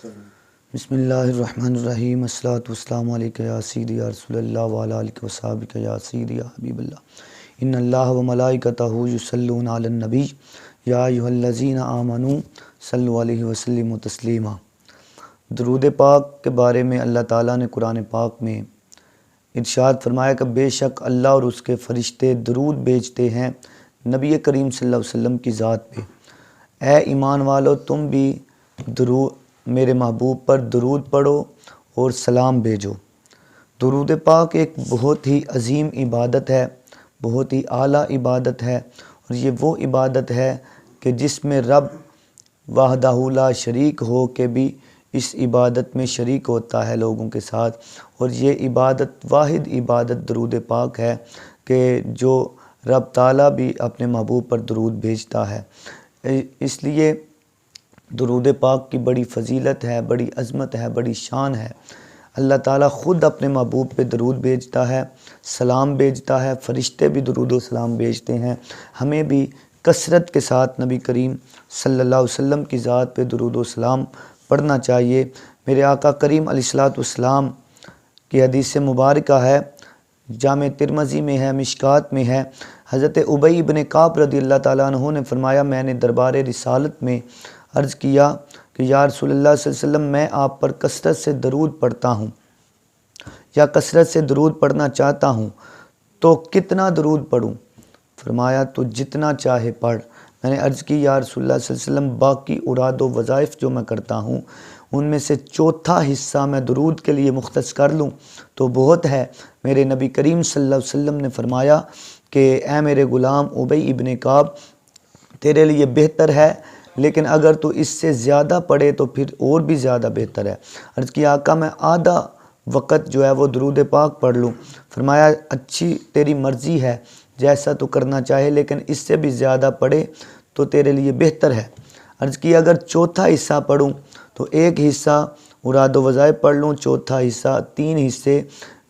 بسم اللہ الرحمن الرحیم، الصلاۃ والسلام علیکہ یا سیدی یا رسول اللہ وعلی آلہ وصحبہ یا سیدی یا حبیب اللہ۔ ان اللہ و ملائکتہ یصلون علی النبی یا ایھا الذین آمنوا صلوا علیہ وسلموا تسلیما۔ درود پاک کے بارے میں اللہ تعالیٰ نے قرآن پاک میں ارشاد فرمایا کہ بے شک اللہ اور اس کے فرشتے درود بھیجتے ہیں نبی کریم صلی اللہ علیہ وسلم کی ذات پہ۔ اے ایمان والو، تم بھی میرے محبوب پر درود پڑھو اور سلام بھیجو۔ درود پاک ایک بہت ہی عظیم عبادت ہے، بہت ہی اعلیٰ عبادت ہے، اور یہ وہ عبادت ہے کہ جس میں رب وحدہ لا شریک ہو کے بھی اس عبادت میں شریک ہوتا ہے لوگوں کے ساتھ، اور یہ عبادت واحد عبادت درود پاک ہے کہ جو رب تعالیٰ بھی اپنے محبوب پر درود بھیجتا ہے۔ اس لیے درود پاک کی بڑی فضیلت ہے، بڑی عظمت ہے، بڑی شان ہے۔ اللہ تعالیٰ خود اپنے محبوب پہ درود بھیجتا ہے، سلام بھیجتا ہے، فرشتے بھی درود و سلام بھیجتے ہیں۔ ہمیں بھی کثرت کے ساتھ نبی کریم صلی اللہ علیہ وسلم کی ذات پہ درود و سلام پڑھنا چاہیے۔ میرے آقا کریم علیہ الصلوۃ والسلام کی حدیث مبارکہ ہے، جامع ترمذی میں ہے، مشکات میں ہے۔ حضرت ابی بن کعب رضی اللہ تعالیٰ عنہ نے فرمایا، میں نے دربار رسالت میں عرض کیا کہ یا رسول اللہ صلی اللہ علیہ وسلم، میں آپ پر کثرت سے درود پڑھتا ہوں یا کثرت سے درود پڑھنا چاہتا ہوں، تو کتنا درود پڑھوں؟ فرمایا تو جتنا چاہے پڑھ۔ میں نے عرض کی یا رسول اللہ صلی اللہ علیہ وسلم، باقی اراد و وظائف جو میں کرتا ہوں ان میں سے چوتھا حصہ میں درود کے لیے مختص کر لوں تو بہت ہے۔ میرے نبی کریم صلی اللہ علیہ وسلم نے فرمایا کہ اے میرے غلام ابی ابن کعب، تیرے لیے بہتر ہے، لیکن اگر تو اس سے زیادہ پڑھے تو پھر اور بھی زیادہ بہتر ہے۔ عرض کیا آقا، میں آدھا وقت جو ہے وہ درود پاک پڑھ لوں؟ فرمایا اچھی تیری مرضی ہے، جیسا تو کرنا چاہے، لیکن اس سے بھی زیادہ پڑھے تو تیرے لیے بہتر ہے۔ عرض کی اگر چوتھا حصہ پڑھوں تو ایک حصہ اراد و وظائف پڑھ لوں، چوتھا حصہ 3 حصے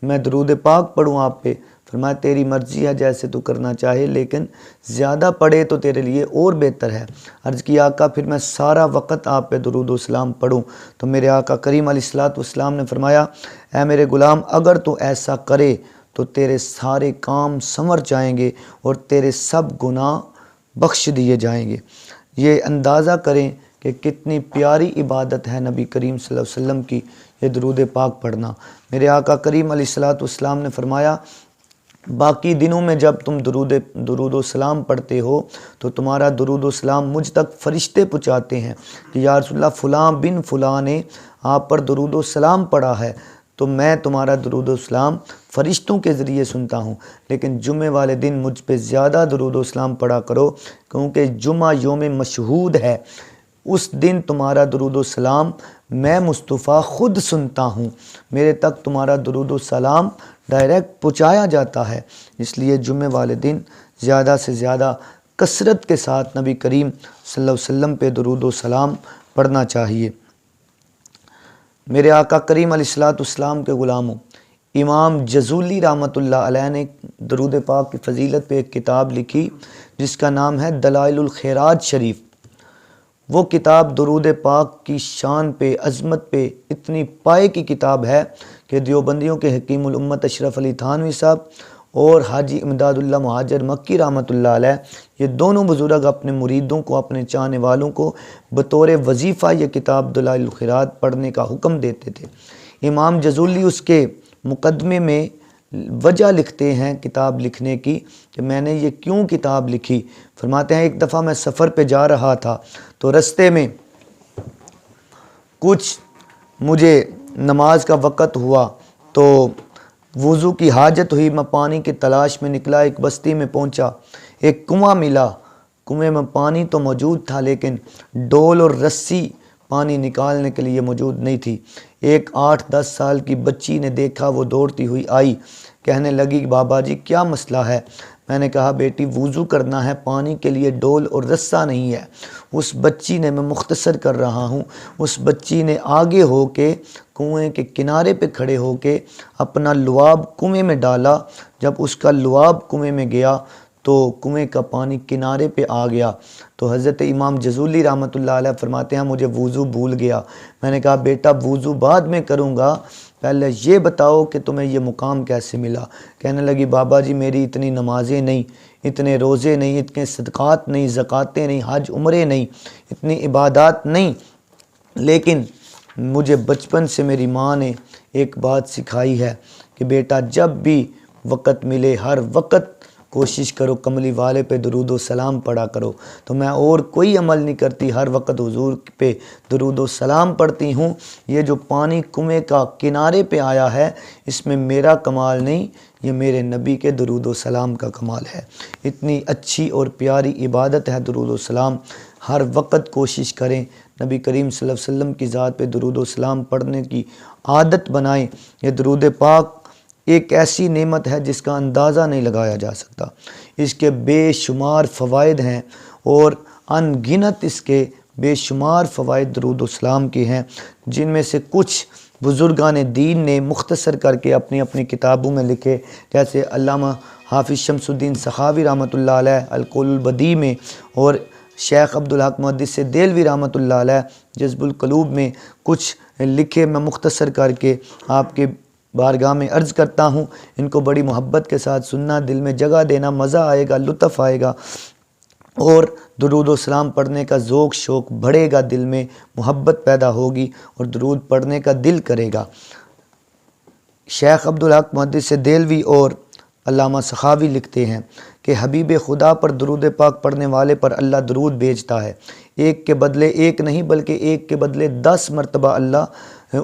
میں درود پاک پڑھوں آپ پہ؟ فرمایا تیری مرضی ہے، جیسے تو کرنا چاہے، لیکن زیادہ پڑھے تو تیرے لیے اور بہتر ہے۔ عرض کی آقا پھر میں سارا وقت آپ پہ درود و سلام پڑھوں؟ تو میرے آقا کریم علیہ الصلوۃ والسلام نے فرمایا، اے میرے غلام، اگر تو ایسا کرے تو تیرے سارے کام سنور جائیں گے اور تیرے سب گناہ بخش دیے جائیں گے۔ یہ اندازہ کریں کہ کتنی پیاری عبادت ہے نبی کریم صلی اللہ علیہ وسلم کی یہ درود پاک پڑھنا۔ میرے آقا کریم علیہ الصلوۃ والسلام نے فرمایا، باقی دنوں میں جب تم درود و سلام پڑھتے ہو تو تمہارا درود و سلام مجھ تک فرشتے پہنچاتے ہیں کہ یا رسول اللہ، فلاں بن فلاں نے آپ پر درود و سلام پڑھا ہے، تو میں تمہارا درود و سلام فرشتوں کے ذریعے سنتا ہوں۔ لیکن جمعے والے دن مجھ پہ زیادہ درود و سلام پڑھا کرو، کیونکہ جمعہ یوم مشہود ہے، اس دن تمہارا درود و سلام میں مصطفیٰ خود سنتا ہوں، میرے تک تمہارا درود و سلام ڈائریکٹ پہنچایا جاتا ہے۔ اس لیے جمعے والے دن زیادہ سے زیادہ کثرت کے ساتھ نبی کریم صلی اللہ علیہ وسلم پہ درود و سلام پڑھنا چاہیے۔ میرے آقا کریم علیہ الصلوۃ والسلام کے غلاموں، امام جزولی رحمۃ اللہ علیہ نے درود پاک کی فضیلت پہ ایک کتاب لکھی جس کا نام ہے دلائل الخیرات شریف۔ وہ کتاب درود پاک کی شان پہ، عظمت پہ اتنی پائے کی کتاب ہے کہ دیوبندیوں کے حکیم الامت اشرف علی تھانوی صاحب اور حاجی امداد اللہ مہاجر مکی رحمۃ اللہ علیہ، یہ دونوں بزرگ اپنے مریدوں کو، اپنے چاہنے والوں کو بطور وظیفہ یہ کتاب دلائل الخیرات پڑھنے کا حکم دیتے تھے۔ امام جزولی اس کے مقدمے میں وجہ لکھتے ہیں کتاب لکھنے کی کہ میں نے یہ کیوں کتاب لکھی۔ فرماتے ہیں ایک دفعہ میں سفر پہ جا رہا تھا تو رستے میں کچھ مجھے نماز کا وقت ہوا تو وضو کی حاجت ہوئی، میں پانی کی تلاش میں نکلا، ایک بستی میں پہنچا، ایک کنواں ملا، کنویں میں پانی تو موجود تھا لیکن ڈول اور رسی پانی نکالنے کے لیے موجود نہیں تھی۔ ایک 8-10 سال کی بچی نے دیکھا، وہ دوڑتی ہوئی آئی، کہنے لگی بابا جی کیا مسئلہ ہے؟ میں نے کہا بیٹی وضو کرنا ہے، پانی کے لیے ڈول اور رسہ نہیں ہے۔ اس بچی نے، میں مختصر کر رہا ہوں، اس بچی نے آگے ہو کے کنویں کے کنارے پہ کھڑے ہو کے اپنا لعاب کنویں میں ڈالا۔ جب اس کا لعاب کنویں میں گیا تو کنویں کا پانی کنارے پہ آ گیا تو حضرت امام جزولی رحمۃ اللہ علیہ فرماتے ہیں مجھے وضو بھول گیا۔ میں نے کہا بیٹا وضو بعد میں کروں گا، پہلے یہ بتاؤ کہ تمہیں یہ مقام کیسے ملا؟ کہنے لگی بابا جی میری اتنی نمازیں نہیں، اتنے روزے نہیں، اتنے صدقات نہیں، زکاتیں نہیں، حج عمرے نہیں، اتنی عبادات نہیں، لیکن مجھے بچپن سے میری ماں نے ایک بات سکھائی ہے کہ بیٹا جب بھی وقت ملے ہر وقت کوشش کرو کملی والے پہ درود و سلام پڑھا کرو۔ تو میں اور کوئی عمل نہیں کرتی، ہر وقت حضور پہ درود و سلام پڑھتی ہوں۔ یہ جو پانی کنویں کا کنارے پہ آیا ہے اس میں میرا کمال نہیں، یہ میرے نبی کے درود و سلام کا کمال ہے۔ اتنی اچھی اور پیاری عبادت ہے درود و سلام، ہر وقت کوشش کریں نبی کریم صلی اللہ علیہ وسلم کی ذات پہ درود و سلام پڑھنے کی عادت بنائیں۔ یہ درود پاک ایک ایسی نعمت ہے جس کا اندازہ نہیں لگایا جا سکتا، اس کے بے شمار فوائد ہیں اور ان گنت اس کے بے شمار فوائد درود و سلام کے ہیں، جن میں سے کچھ بزرگان دین نے مختصر کر کے اپنی اپنی کتابوں میں لکھے، جیسے علامہ حافظ شمس الدین سخاوی رحمۃ اللہ علیہ القول البدیع میں، اور شیخ عبدالحق محدث دہلوی رحمۃ اللہ علیہ جذب القلوب میں کچھ لکھے۔ میں مختصر کر کے آپ کے بارگاہ میں عرض کرتا ہوں، ان کو بڑی محبت کے ساتھ سننا، دل میں جگہ دینا، مزہ آئے گا، لطف آئے گا اور درود و سلام پڑھنے کا ذوق شوق بڑھے گا، دل میں محبت پیدا ہوگی اور درود پڑھنے کا دل کرے گا۔ شیخ عبدالحق محدث دہلوی اور علامہ سخاوی لکھتے ہیں کہ حبیب خدا پر درود پاک پڑھنے والے پر اللہ درود بھیجتا ہے، ایک کے بدلے ایک نہیں بلکہ ایک کے بدلے 10 مرتبہ اللہ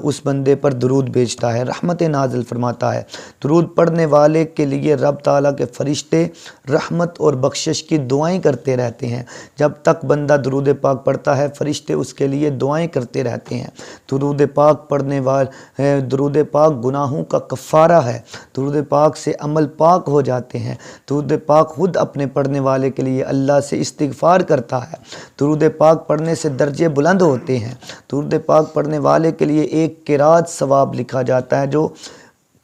اس بندے پر درود بھیجتا ہے، رحمت نازل فرماتا ہے۔ درود پڑھنے والے کے لیے رب تعالیٰ کے فرشتے رحمت اور بخشش کی دعائیں کرتے رہتے ہیں۔ جب تک بندہ درود پاک پڑھتا ہے فرشتے اس کے لیے دعائیں کرتے رہتے ہیں۔ درود پاک پڑھنے والے درود پاک گناہوں کا کفارہ ہے، درود پاک سے عمل پاک ہو جاتے ہیں۔ درود پاک خود اپنے پڑھنے والے کے لیے اللہ سے استغفار کرتا ہے۔ درود پاک پڑھنے سے درجے بلند ہوتے ہیں۔ درود پاک پڑھنے والے کے لیے ایک قرات ثواب لکھا جاتا ہے جو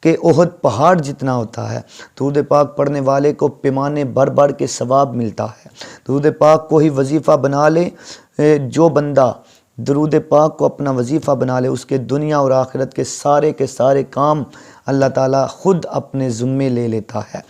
کہ احد پہاڑ جتنا ہوتا ہے۔ درود پاک پڑھنے والے کو پیمانے بڑھ بڑھ کے ثواب ملتا ہے۔ درود پاک کو ہی وظیفہ بنا لے، جو بندہ درود پاک کو اپنا وظیفہ بنا لے اس کے دنیا اور آخرت کے سارے کام اللہ تعالیٰ خود اپنے ذمے لے لیتا ہے۔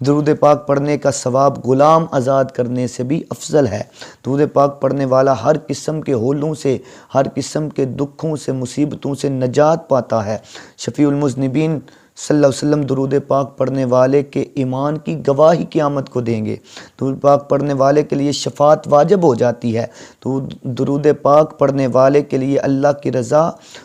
درود پاک پڑھنے کا ثواب غلام آزاد کرنے سے بھی افضل ہے۔ درود پاک پڑھنے والا ہر قسم کے ہولوں سے، ہر قسم کے دکھوں سے، مصیبتوں سے نجات پاتا ہے۔ شفیع المذنبین صلی اللہ علیہ وسلم درود پاک پڑھنے والے کے ایمان کی گواہی قیامت کو دیں گے۔ درود پاک پڑھنے والے کے لیے شفاعت واجب ہو جاتی ہے۔ تو درود پاک پڑھنے والے کے لیے اللہ کی رضا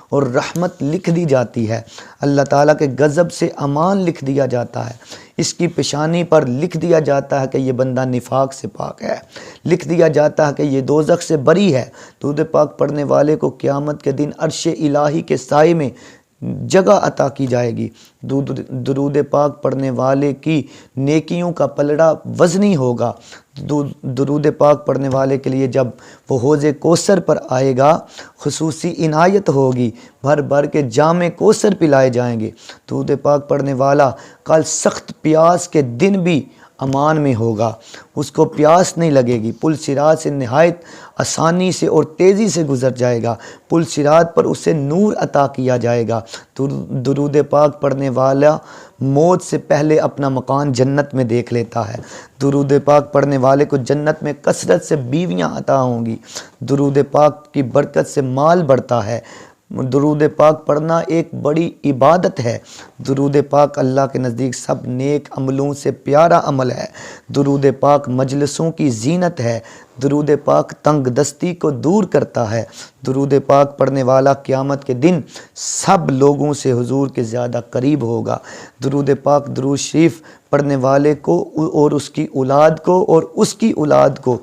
اور رحمت لکھ دی جاتی ہے، اللہ تعالیٰ کے غضب سے امان لکھ دیا جاتا ہے۔ اس کی پیشانی پر لکھ دیا جاتا ہے کہ یہ بندہ نفاق سے پاک ہے، لکھ دیا جاتا ہے کہ یہ دوزخ سے بری ہے۔ درود پاک پڑھنے والے کو قیامت کے دن عرش الہی کے سائے میں جگہ عطا کی جائے گی۔ درود پاک پڑھنے والے کی نیکیوں کا پلڑا وزنی ہوگا۔ درود پاک پڑھنے والے کے لیے جب وہ حوض کوثر پر آئے گا خصوصی عنایت ہوگی، بھر بھر کے جام کوثر پلائے جائیں گے۔ درود پاک پڑھنے والا کل سخت پیاس کے دن بھی امان میں ہوگا، اس کو پیاس نہیں لگے گی، پل صراط سے نہایت آسانی سے اور تیزی سے گزر جائے گا، پل صراط پر اسے نور عطا کیا جائے گا۔ درود پاک پڑھنے والا موت سے پہلے اپنا مکان جنت میں دیکھ لیتا ہے۔ درود پاک پڑھنے والے کو جنت میں کثرت سے بیویاں عطا ہوں گی۔ درود پاک کی برکت سے مال بڑھتا ہے۔ درود پاک پڑھنا ایک بڑی عبادت ہے۔ درود پاک اللہ کے نزدیک سب نیک عملوں سے پیارا عمل ہے۔ درود پاک مجلسوں کی زینت ہے۔ درود پاک تنگ دستی کو دور کرتا ہے۔ درود پاک پڑھنے والا قیامت کے دن سب لوگوں سے حضور کے زیادہ قریب ہوگا۔ درود پاک درود شریف پڑھنے والے کو اور اس کی اولاد کو اور اس کی اولاد کو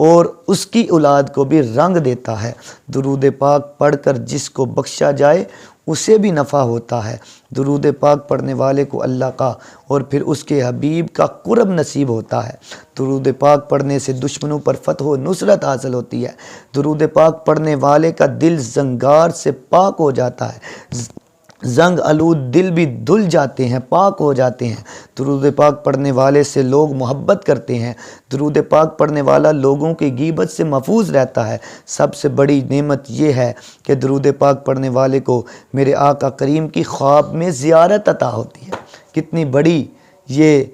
اور اس کی اولاد کو بھی رنگ دیتا ہے۔ درود پاک پڑھ کر جس کو بخشا جائے اسے بھی نفع ہوتا ہے۔ درود پاک پڑھنے والے کو اللہ کا اور پھر اس کے حبیب کا قرب نصیب ہوتا ہے۔ درود پاک پڑھنے سے دشمنوں پر فتح و نصرت حاصل ہوتی ہے۔ درود پاک پڑھنے والے کا دل زنگار سے پاک ہو جاتا ہے۔ زنگ آلود دل بھی دھل جاتے ہیں، پاک ہو جاتے ہیں۔ درود پاک پڑھنے والے سے لوگ محبت کرتے ہیں۔ درود پاک پڑھنے والا لوگوں کی غیبت سے محفوظ رہتا ہے۔ سب سے بڑی نعمت یہ ہے کہ درود پاک پڑھنے والے کو میرے آقا کریم کی خواب میں زیارت عطا ہوتی ہے۔ کتنی بڑی یہ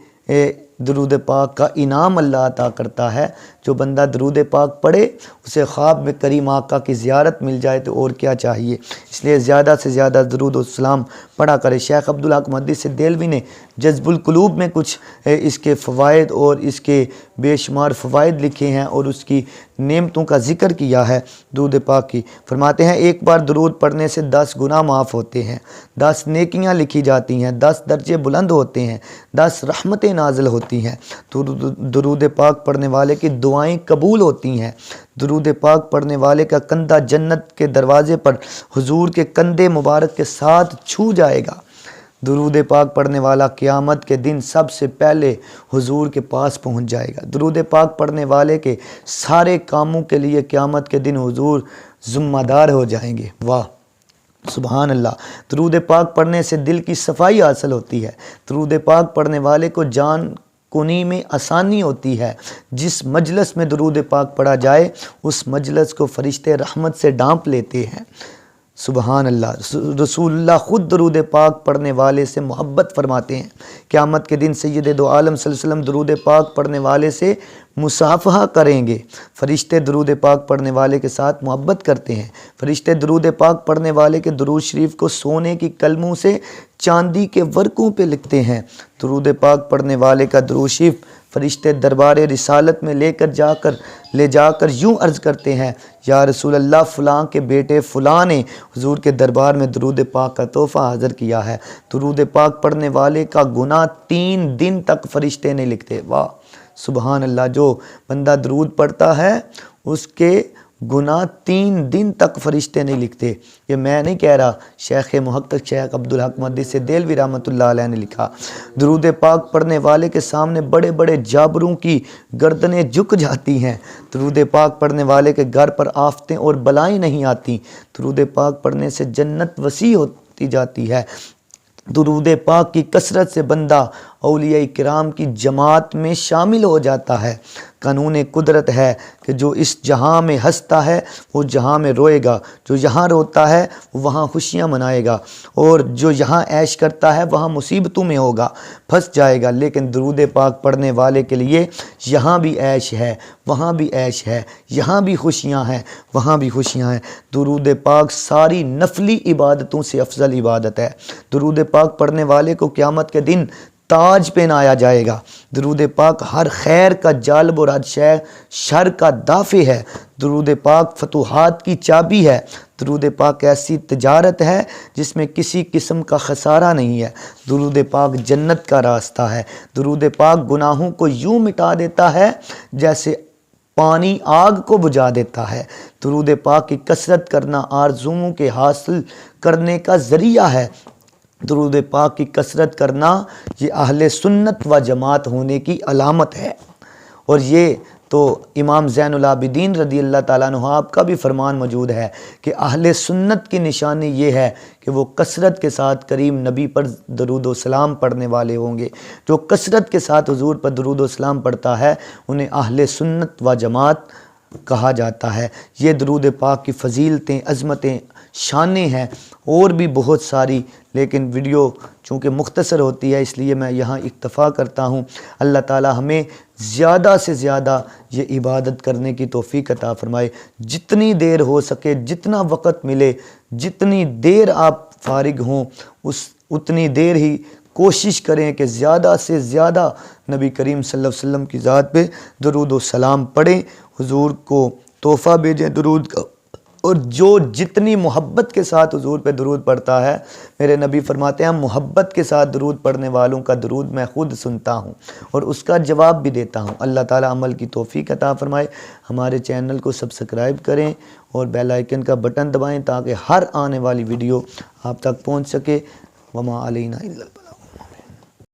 درود پاک کا انعام اللہ عطا کرتا ہے۔ جو بندہ درود پاک پڑھے اسے خواب میں کریم آقا کی زیارت مل جائے تو اور کیا چاہیے۔ اس لیے زیادہ سے زیادہ درود و سلام پڑھا کرے۔ شیخ عبدالحق محدث دہلوی نے جذب القلوب میں کچھ اس کے فوائد اور اس کے بے شمار فوائد لکھے ہیں اور اس کی نعمتوں کا ذکر کیا ہے درود پاک کی۔ فرماتے ہیں ایک بار درود پڑھنے سے 10 گناہ معاف ہوتے ہیں، 10 نیکیاں لکھی جاتی ہیں، 10 درجے بلند ہوتے ہیں، 10 رحمتیں نازل ہوتی ہیں۔ درود پاک پڑھنے والے کی دعائیں قبول ہوتی ہیں۔ درود پاک پڑھنے والے کا کندھا جنت کے دروازے پر حضور کے کندھے مبارک کے ساتھ چھو جائے گا۔ درود پاک پڑھنے والا قیامت کے دن سب سے پہلے حضور کے پاس پہنچ جائے گا۔ درود پاک پڑھنے والے کے سارے کاموں کے لیے قیامت کے دن حضور ذمہ دار ہو جائیں گے۔ واہ سبحان اللہ۔ درود پاک پڑھنے سے دل کی صفائی حاصل ہوتی ہے۔ درود پاک پڑھنے والے کو جان کنی میں آسانی ہوتی ہے۔ جس مجلس میں درود پاک پڑھا جائے اس مجلس کو فرشتے رحمت سے ڈھانپ لیتے ہیں۔ سبحان اللہ۔ رسول اللہ خود درود پاک پڑھنے والے سے محبت فرماتے ہیں۔ قیامت کے دن سید دو عالم صلی اللہ علیہ وسلم درود پاک پڑھنے والے سے مصافحہ کریں گے۔ فرشتے درود پاک پڑھنے والے کے ساتھ محبت کرتے ہیں۔ فرشتے درود پاک پڑھنے والے کے درود شریف کو سونے کی قلموں سے چاندی کے ورقوں پہ لکھتے ہیں۔ درود پاک پڑھنے والے کا درود شریف فرشتے دربار رسالت میں لے جا کر یوں عرض کرتے ہیں، یا رسول اللہ فلاں کے بیٹے فلاں نے حضور کے دربار میں درود پاک کا تحفہ حاضر کیا ہے۔ درود پاک پڑھنے والے کا گناہ 3 دن تک فرشتے نہیں لکھتے۔ واہ سبحان اللہ۔ جو بندہ درود پڑھتا ہے اس کے گناہ 3 دن تک فرشتے نہیں لکھتے۔ یہ میں نہیں کہہ رہا، شیخ محقق شیخ عبدالحق محدث دہلوی رحمۃ اللہ علیہ نے لکھا۔ درود پاک پڑھنے والے کے سامنے بڑے بڑے جابروں کی گردنیں جھک جاتی ہیں۔ درود پاک پڑھنے والے کے گھر پر آفتیں اور بلائیں نہیں آتی۔ درود پاک پڑھنے سے جنت وسیع ہوتی جاتی ہے۔ درود پاک کی کثرت سے بندہ اولیاء کرام کی جماعت میں شامل ہو جاتا ہے۔ قانون قدرت ہے کہ جو اس جہاں میں ہنستا ہے وہ جہاں میں روئے گا، جو یہاں روتا ہے وہاں خوشیاں منائے گا، اور جو یہاں عیش کرتا ہے وہاں مصیبتوں میں ہوگا، پھنس جائے گا۔ لیکن درود پاک پڑھنے والے کے لیے یہاں بھی عیش ہے، وہاں بھی عیش ہے، یہاں بھی خوشیاں ہیں، وہاں بھی خوشیاں ہیں۔ درود پاک ساری نفلی عبادتوں سے افضل عبادت ہے۔ درود پاک پڑھنے والے کو قیامت کے دن تاج پہنایا جائے گا۔ درود پاک ہر خیر کا جالب اور ہر شر کا دافع ہے۔ درود پاک فتوحات کی چابی ہے۔ درود پاک ایسی تجارت ہے جس میں کسی قسم کا خسارہ نہیں ہے۔ درود پاک جنت کا راستہ ہے۔ درود پاک گناہوں کو یوں مٹا دیتا ہے جیسے پانی آگ کو بجھا دیتا ہے۔ درود پاک کی کثرت کرنا آرزوؤں کے حاصل کرنے کا ذریعہ ہے۔ درود پاک کی کثرت کرنا یہ اہل سنت و جماعت ہونے کی علامت ہے۔ اور یہ تو امام زین العابدین رضی اللہ تعالیٰ عنہ آپ کا بھی فرمان موجود ہے کہ اہل سنت کی نشانی یہ ہے کہ وہ کثرت کے ساتھ کریم نبی پر درود و سلام پڑھنے والے ہوں گے۔ جو کثرت کے ساتھ حضور پر درود و سلام پڑھتا ہے انہیں اہل سنت و جماعت کہا جاتا ہے۔ یہ درود پاک کی فضیلتیں، عظمتیں، شانیں ہیں اور بھی بہت ساری، لیکن ویڈیو چونکہ مختصر ہوتی ہے اس لیے میں یہاں اکتفا کرتا ہوں۔ اللہ تعالی ہمیں زیادہ سے زیادہ یہ عبادت کرنے کی توفیق عطا فرمائے۔ جتنی دیر ہو سکے، جتنا وقت ملے، جتنی دیر آپ فارغ ہوں اتنی دیر ہی کوشش کریں کہ زیادہ سے زیادہ نبی کریم صلی اللہ علیہ وسلم کی ذات پہ درود و سلام پڑھیں، حضور کو تحفہ بھیجیں درود کا۔ اور جو جتنی محبت کے ساتھ حضور پہ درود پڑھتا ہے، میرے نبی فرماتے ہیں محبت کے ساتھ درود پڑھنے والوں کا درود میں خود سنتا ہوں اور اس کا جواب بھی دیتا ہوں۔ اللہ تعالی عمل کی توفیق عطا فرمائے۔ ہمارے چینل کو سبسکرائب کریں اور بیل آئیکن کا بٹن دبائیں تاکہ ہر آنے والی ویڈیو آپ تک پہنچ سکے۔ وما علینا الا البلاغ۔